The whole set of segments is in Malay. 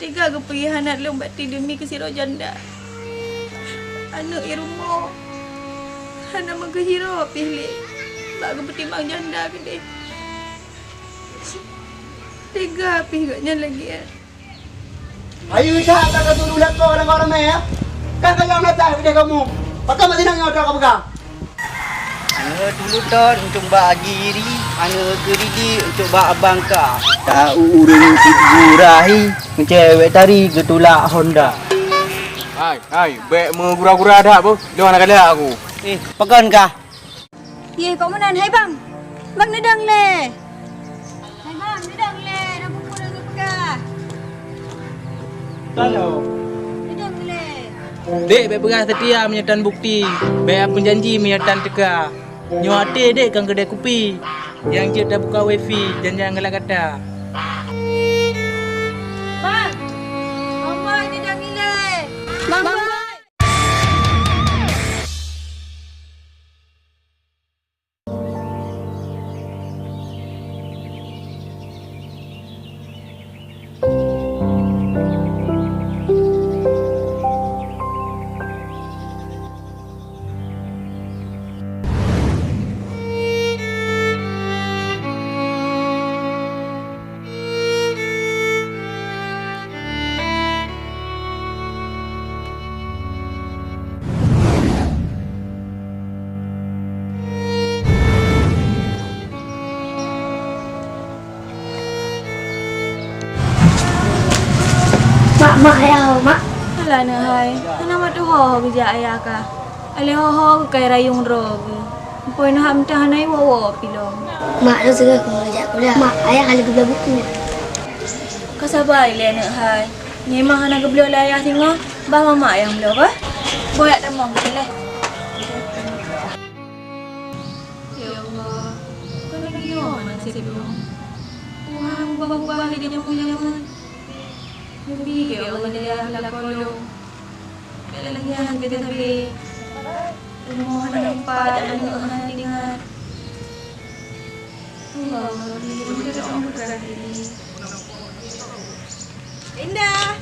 Tiga ke pergi hanat lombat demi ke siro janda. Anak irumo. Hana menggehiro pilih. Bak ke petimbang janda ke deh. Tiga pihaknya lagi ya. Ayo isa ka tululak ko orang-orang ya. Kan kayo na tayo dia kamu. Pagka madinang yung ka baga. Ano tulutan untuk ba agiri, ano gerigi untuk ba abangka. Tak urung sigurahi, cewek tari getulak Honda. Hai, baik menggura-gura dah apa? Dia mana kali aku? Pekan kah? Ye, kau mana? Hai bang. Bang nedang le. Hai bang, nedang le. Dah pukul dah pegah. Kalau Nedang le. Dek baik pegang setia menyertan bukti. Baik penjanji menyertan teka. Nyuate dek kan kedai kopi. Yang je dah buka wifi dan jangan gelak kata. Bang. Omai nedang le. Bang. Mak ayah, mak. Alah na hai. Nama tu ho kerja ayah ka. Ale ho kai rayung rog. Poi na ham ta nai wo pilong. Mak tu segera aku ngajak kuliah. Mak ayah kali beli buku. Kau sabar le na hai. Memang anak gebelo le ayah tengok. Bah mama yang belo ba? Boyak tamang le. Ya Allah. Kau lagi yo mana sebelum. Wah, bang dia punya zaman. Lebih ke Allah dia lakolong. Bela lagi yang kita tapi rumah nampak dan anak dengar. Allah, dia dah umur ini. Indah.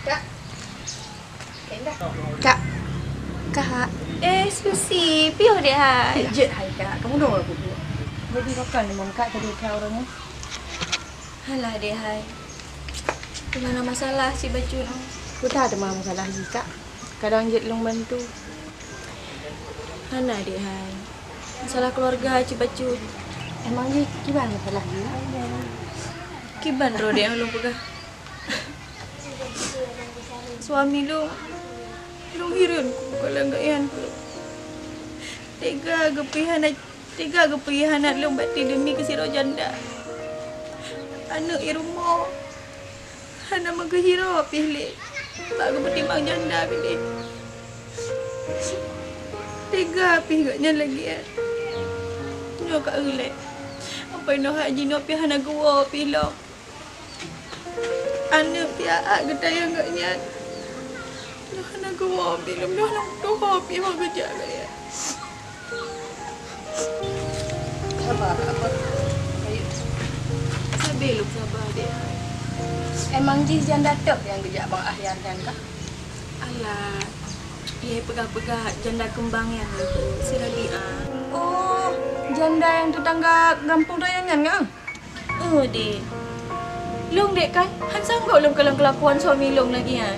Kak. Indah. Kak. Susi, piu dia hai. Jet hai kak, kamu dah aku buat. Jadi makan dengan kak tadi kau orangnya. Halah dia hai. Di mana masalah si baju tu? Aku tak ada masalah lagi kak. Kadang Jet long bantu. Hana dia hai. Masalah keluarga si baju. Emang Jet gimana masalahnya? Kiban ro dia lu pegah. Suami lu hirun kalau enggak yan. Tiga kepihan lu bati demi ke siro janda. Anak irumo. Hana menggehiro pilih. Baru petimbang janda pilih. Tiga pihaknya lagi ya. Nyo kak ulek. Apa ino haji no pihana gua pilih. Anak pihak gedaya enggak nyan. Hana gua pilih. Dah pilih kerja ya. Sabar apa? Sabar sabar dia. Emang Jet janda tok yang kerja bang Ahyan kan kak? Alah. Dia pegang-pegang janda kembang yang si Rabi'ah. Oh, janda yang tetangga kampung Dayangan kan? Dek. Long dek kan? Han sanggup long kalau kelakuan suami long lagi kan?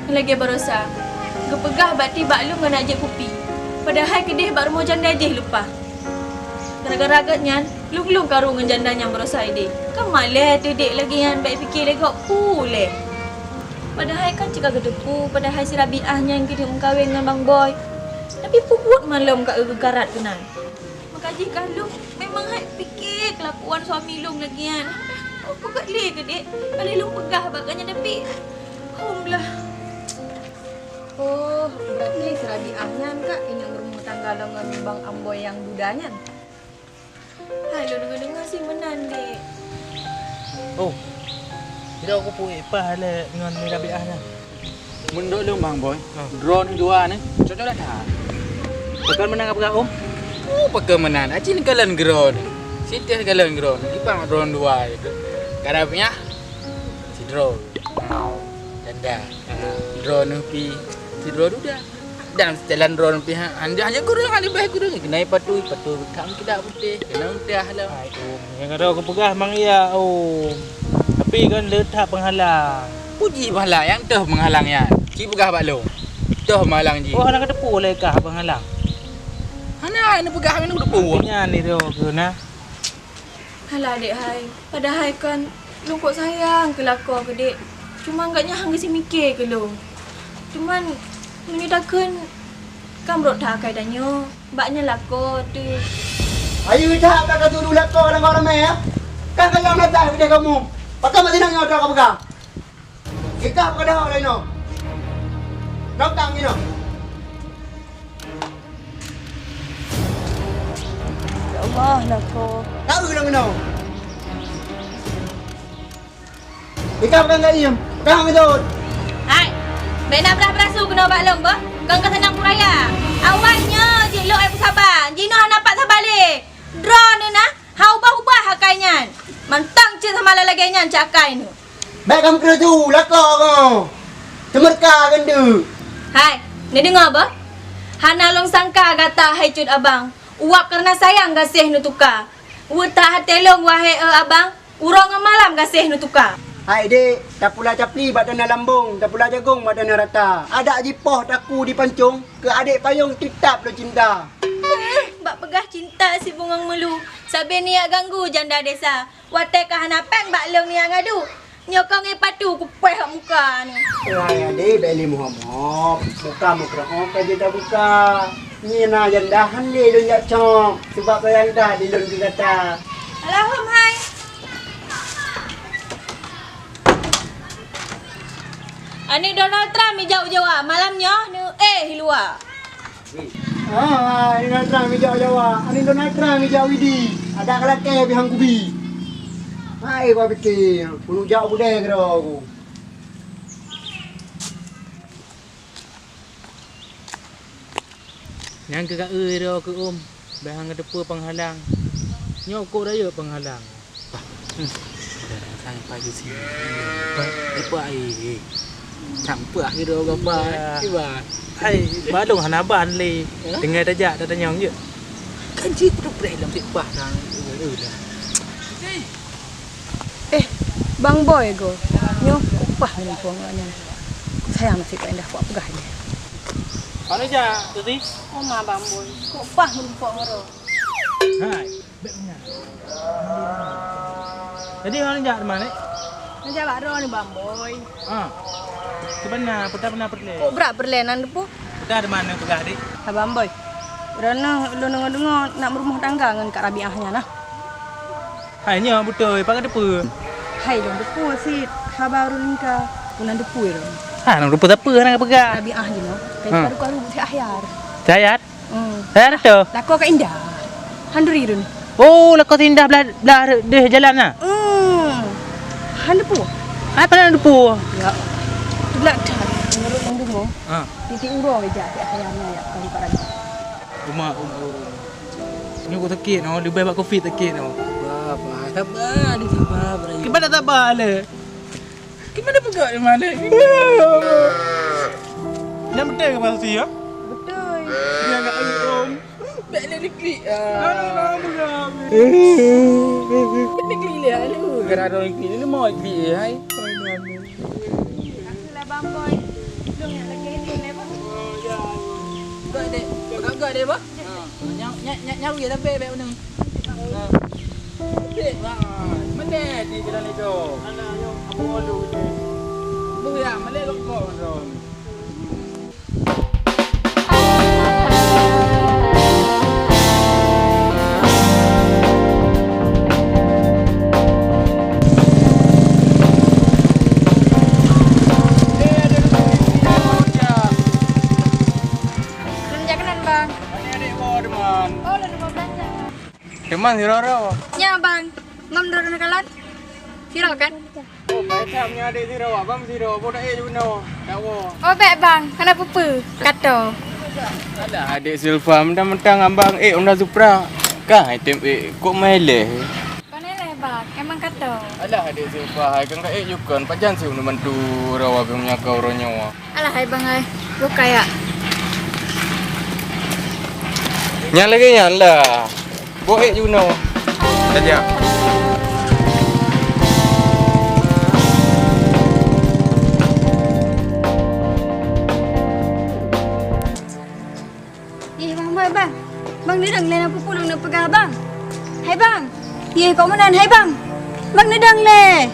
Lagi berosa. Gepegah bati bak long nak ajak kopi. Padahal kedih bak rumah janda je lupa. Gara-gara agaknya, lung-lung karung dengan jandanya berosa dek. Kan malah tu dek lagi kan? Baik fikir lagi kau puleh. Padahal kan jika kedepu, padahal si Rabi'ahnya yang kita mengkawin dengan Bang Boy. Tapi puput malam kat gegarat kenal. Maka jika lu memang hai fikir kelakuan suami lu lagi kan. Apa kat le ke dek? Kalau lu pegah baganya tapi humlah. Oh, berarti si Rabi'ahnya kak ini rumah tangga dengan Bang Amboy yang dudanya. Hai lu dengar-dengar si menan dek. Oh. Tidak aku punya apa le dengan Rabi'ah lah. Mendok lu bang boy. Drone dua ni. Cocok dah tak? Tekan menang apa om? Oh, pakai menan. Aci ni kalian geron. Siti kalian geron. Ipang drone dua itu. Karapnya si drone. Tanda. Drone pi. Si drone udah. Dan jalan drone pi anda hanya kurang kali bah kurang. Kenai patu kam tidak putih. Kena udah lah. Yang ada aku pegah mang iya. Oh. Tapi kan letak penghalang. Puji pala yang tuh menghalangnya. Ki pegah balong. Tuh menghalang ji. Oh, nak ada pulai kah penghalang? Hana ini pegah ini udah puas. Punya ni tu guna. Halah dek hai. Padahal kan lu kok sayang ke laku ke dek. Cuma agaknya hang si mikir ke lu. Cuman ini takkan kan bro tak kai danyo. Baknya laku tu. Ayo tak tak dulu lako orang ya. Kan kayo na tayo video kamu. Pakai mati nang yoda ka baga. Kita pada orang no. Nak tang ni no. Ya Allah laku. Tahu nang no. Ikaw kan gayem. Kang itu. Hai. Bena berah su kena baklong ba? Kang ka senang kuraya. Awaknya je lo ai sabar. Jino nampak sabar le. Drone ni nah. Ha ubah-ubah hakainya. Mantang je sama lagi nyan cakai nu. Baik kamu kena tu lako ko. Temerka gendu. Hai, ni dengar apa? Hana long sangka kata hai cut abang. Uap karena sayang gasih nu tukar. Utah hatelong wahai abang. Urang malam gasih nu tukar. Hai dek, tak pula capli badana lambung, tak pula jagung badana rata. Ada jipoh taku di pancung, ke adik payung titap lo cinta. Bak pegah cinta si bungang melu. Sabe ni ganggu janda desa. Watai ka hana peng bak long ni ngadu. Nyokong patu ku peh muka ni. Hai adik, beli Muhammad. Muka muka apa je tak buka. Ni na jandahan dia lu nyak cok. Sebab bayang dah di lun kata. Alahum hai. Ani Donald Trump ni jauh-jauh malamnya ni hilua. Ini Donald Trump hijau Jawa. Ini Donald Trump hijau Widi. Ada kelakar bihang kubi. Hai gua fikir, puluh jauh budaya kira aku. Yang ke ero ke bahang ada apa penghalang. Nyokok raya penghalang. Sang pagi sini. Apa ai? Campak ero apa? Tiba. Hai, balong hanaban le. Dengar tajak dah tanya je. Kan citu prek dalam tipah nang dah. Bang boy go. Nyo upah ni puangnya. Sayang nasi kau indah buat pegah ni. Mana ja, tadi? Oma bang boy. Upah mun pok ngoro. Hai, beknya. Jadi mana ja mana? Naja baro ni bang boy. Ah. Sebenarnya pernah perle. Kok berat perlenan depu? Kita ada mana pegah dik? Abang boy. Rana lu dengar nak berumah tangga dengan Kak Rabiahnya nah. Hai nya betul, pakai depu. Hai dong depu si habaru ningka punan depu ro. Ha, nang depu apa nak pegah? Rabiah je no. Kai karu si ahyar. Sayat. Sayat tu. Lako ka indah. Handuri ro ni. Oh, lako tindah belah deh jalan nah. Han depu. Apa nak depu? Ya. Belak dah. Menurut yang dengar. Ha. Titik urang aja si ahyarnya ya kali Kak Rabiah. Rumah. Ni aku sakit no, lebih baik covid sakit no. Sabar, sabar. Gimana sabar le? Gimana pegak di mana? Yang betul ke pasti ya? Betul. Dia enggak om. Baik le diklik. Diklik le lu. Gerado diklik ni mau diklik hai. Lah bang boy. Lu yang lagi ni le bang. Ya. Gak dek. Gak dek ba? Nyaru ya tapi baik benar. Mana di jalan itu? Mana yang apa malu ni? Buya, mana lokok ron? Teman Hiroro. Ya bang, ngam dulu nakalan. Viral kan? Oh, baik punya adik Ziro, abang Ziro, bodoh juga no. Dawo. Oh baik bang, kenapa pupu? Kata. Alah adik Zulfa mentang-mentang abang Onda Supra. Kah item kok meleh. Paneleh bang, emang kata. Alah adik Zulfa kan ka juga pajan sih mentu rawa punya kau ronyo. Alah hai bang ai, lu kayak Nya lagi nya lah. Boek you know. Saja. Bang Boy bang. Bang ni dang le nak pulang nak pegah bang. Hai bang. Kau mana hai bang. Bang ni dang le.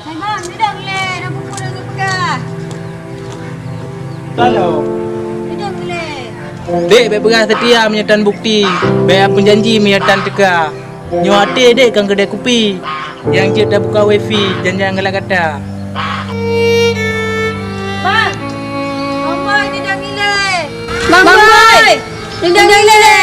Hai bang, ni dang le nak pulang nak pegah. Kalau Ni dang le. Dek baik pegang setia menyertakan bukti. Baik penjanji menyertakan teka. Nyuati dek kan kedai kopi. Yang dia dah buka wifi jangan gelak kata. Bang. Bang Boy ni dang le. Bang Boy. Ni dang le.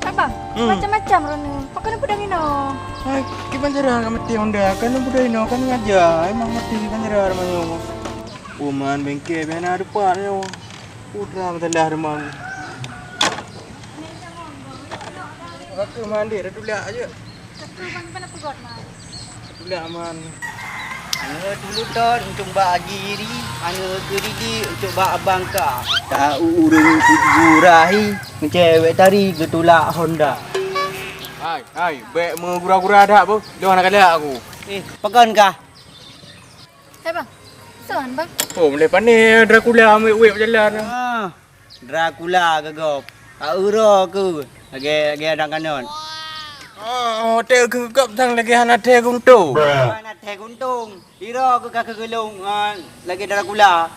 Abang, macam-macam rona. Pakai nak pedang ino. Hai, ki banjara ka mati Honda kan budai no kan ngaja. Emang mati ki banjara manyo. Uman bengke bena depan yo. Udra betelah rumah. Aku mandi dah dulu aja. Bang mana pegot man. Dulu aman. dulu ton untuk bak agiri, geridi untuk bak abang ka. Tak urung gurahi, cewek tari getulak Honda. Hai, baik mengura-gura dah apa? Dia nak kata aku. Pekan kah? Hai bang, soan bang. Oh, mulai pandai Dracula ambil web berjalan. Dracula kagop. Tak ura ke? Lagi ada kanon. Oh, hotel kegap tang lagi hana teh guntu. Mana teh guntung. Ira ke kakak gelung lagi Dracula.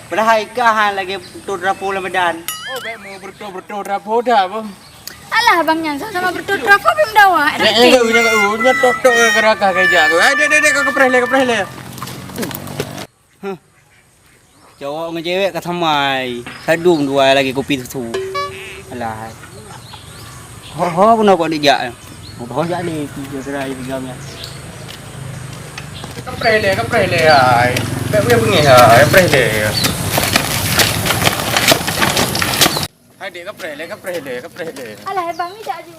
Berhai kah lagi tu drapo Ramadan. Oh, baik mau bertua drapo dah apa? Alah bang yang sama bertutur apa bim dawa. Nya totok ke keraka kerja aku. Dek kau kepres le. Cowok dengan cewek kat samai. Sadung dua lagi kopi susu. Alah. Ho pun nak dia. Ho jak ni tiga serai tigamnya. Kepres le ai. Baik punya bengi hai, kepres le. Hai dek kepres le. Alah bang ni tak ju.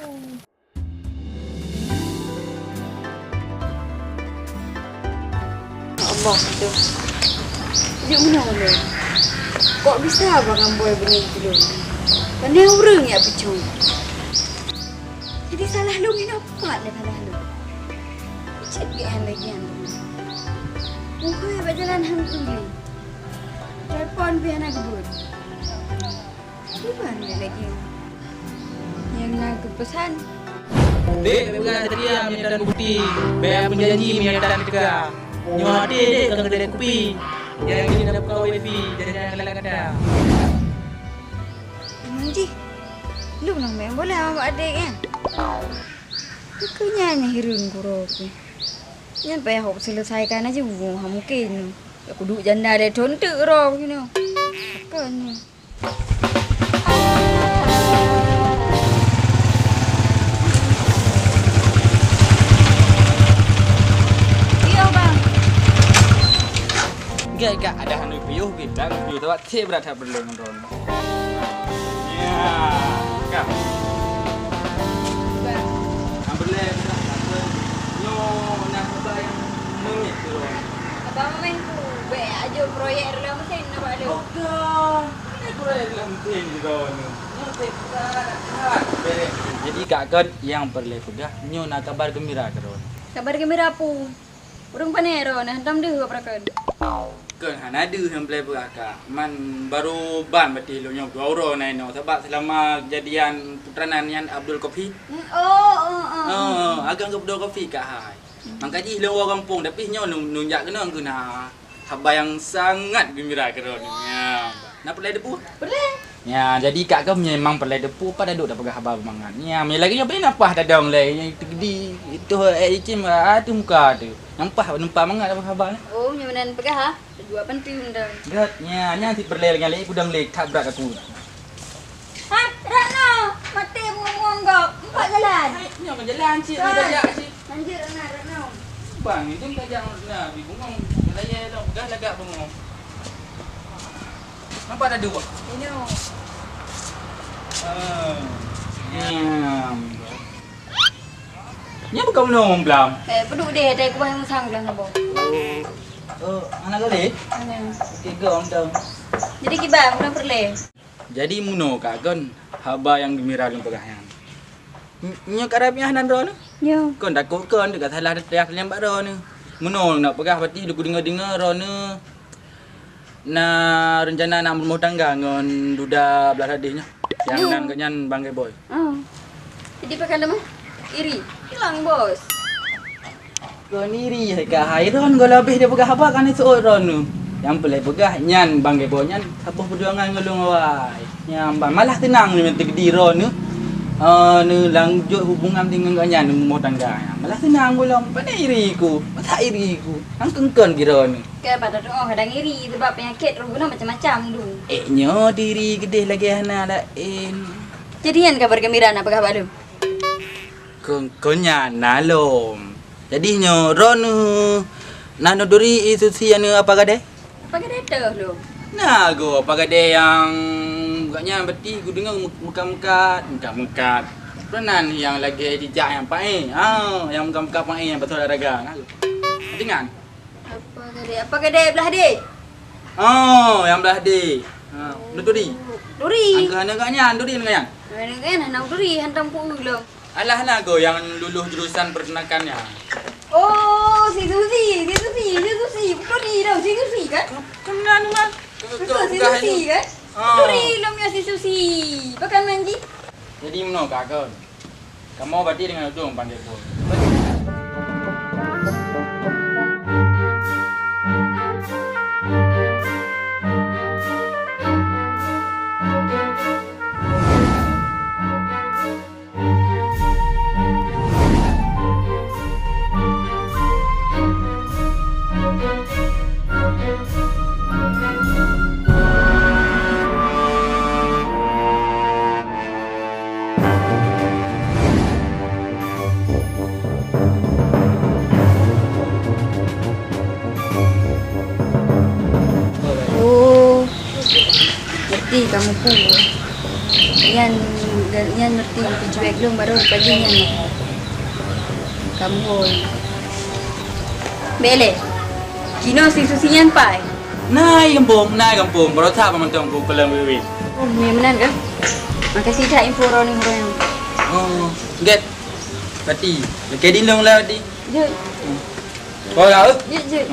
Allah tu. Dia mana? Kok bisa abang Amboy benda itu? Kan dia orang ya pecu. Jadi salah lu ni apa lah salah lu? Cik dia lagi yang. Mungkin berjalan hantu ni. Telepon biar nak kebun. Gimana lagi? Yang nak kepesan. Dek pegang setia menyertakan bukti. Baik penjanji menyertakan teka. Nyuati dek kan kedai kopi. Yang dia dah buka wifi jangan gelak kata. Manji. Lu nak main bola sama adik kan? Kekenya hirun kuroku. Yan payah aku selesaikan aja mungkin. Aku duduk janda ada contek roh gini. Takkannya. Iya bang. Gak ada hanu piuh bilang piuh tawat sih berat belum ron. Ya, kak. Ambil le, no nak bayar mengit tu. Abang main tu, be aja proyek dalam mesin nak ada. Okey. Ini proyek dalam mesin juga ni. Jadi kak kan yang perlu pedah, nyo nak kabar gembira keron. Kabar gembira apa? Urang panero nah hentam deh prakan. Kan hana ada yang play berakak. Man baru ban berarti lo nyok 2 euro nai no sebab selama kejadian putranan yang Abdul Kopi. Agak Abdul Kopi kak hai. Mangkaji lo orang kampung tapi nyo nunjak kena guna khabar yang sangat gembira keron. Ya. Nak play depu? Boleh. Ya, jadi kak kau memang play depu pada duk dah pegang khabar mangan. Ya, me lagi nyo apa dadang le yang di itu cim tu muka tu. Nampak mangat apa khabar ni? Oh, nyaman pegah ha. Dua penting dah. Gat, nya si perle dengan le udang le tak berat aku. Ha, Rano, mati muang-muang kau. Empat jalan. Nyo ke jalan cik ni tajak cik. Lanjut Rana. Bang ni jom tajak na di bungong. Laya dah begah lagak bungong. Nampak dah dua. Ini. Ni bukan menong belam. Peduk deh, ada aku yang sang belang apa. Anak kali? Tiga orang dah. Jadi kibang, kurang perle. Jadi muno kak kon haba yang gembira dengan pegahan. Nya karabnya nan ro nu. Yo. Kon takut kon dekat salah dak yang bak ro nu. Muno nak pegah pati aku dengar-dengar ro nu. Na rencana nak berumah tangga ngon duda belah hadihnya. Yang nan kenyan bangkai boy. Oh. Jadi pakai lemah. Iri. Hilang bos. Kon iri ka hairon go lebih dia pegah haba kan itu ro nu. Yang pelai pegah nyan bangkai boy nyan apa perjuangan ngolong awai. Nyambang malah tenang ni mentik di ro nu. Ni lanjut hubungan dengan kanyan rumah tangga. Malah senang belum. Pada iriku. Masa iriku. Hang kengkon kira ni. Ke pada doa kadang iri sebab penyakit ruguna macam-macam tu. Nyo diri gede lagi hana lain. Jadian kabar gembira apa kabar lu? Kengkonnya nalom. Jadi nyo ron nano duri itu si anu apa gade? Apa kata dah lu? Nah go apa gade yang bukannya beti ku dengar muka-muka. Perenan yang lagi dijak yang pae. Yang muka-muka pae yang betul olahraga. Nah. Dengar. Apa kata belah dek? Yang belah di. Duri. Duri. Angka-angkanya duri dengan yang. Kan nak duri hantam pu lu. Alah nago yang luluh jurusan peternakannya. Oh, si Susi. Duri dah, si Susi kan? Kenal mah. Betul, si Susi kan? Duri lu punya si Susi. Bahkan manji. Jadi mana kak? Kamu berarti dengan itu panggil pun. Ngerti kamu pun. Yan ngerti tujuan belum baru pagi yan. Kamu pun. Bele. Kino si Susi yan pai. Nai kampung. Baru tak apa mentang kampung kelam wiwi. Oh, memang kan? Makasih dah info ro ni ro. Get. Berarti lekai dilong lah di. Jut. Kau lah. Jut.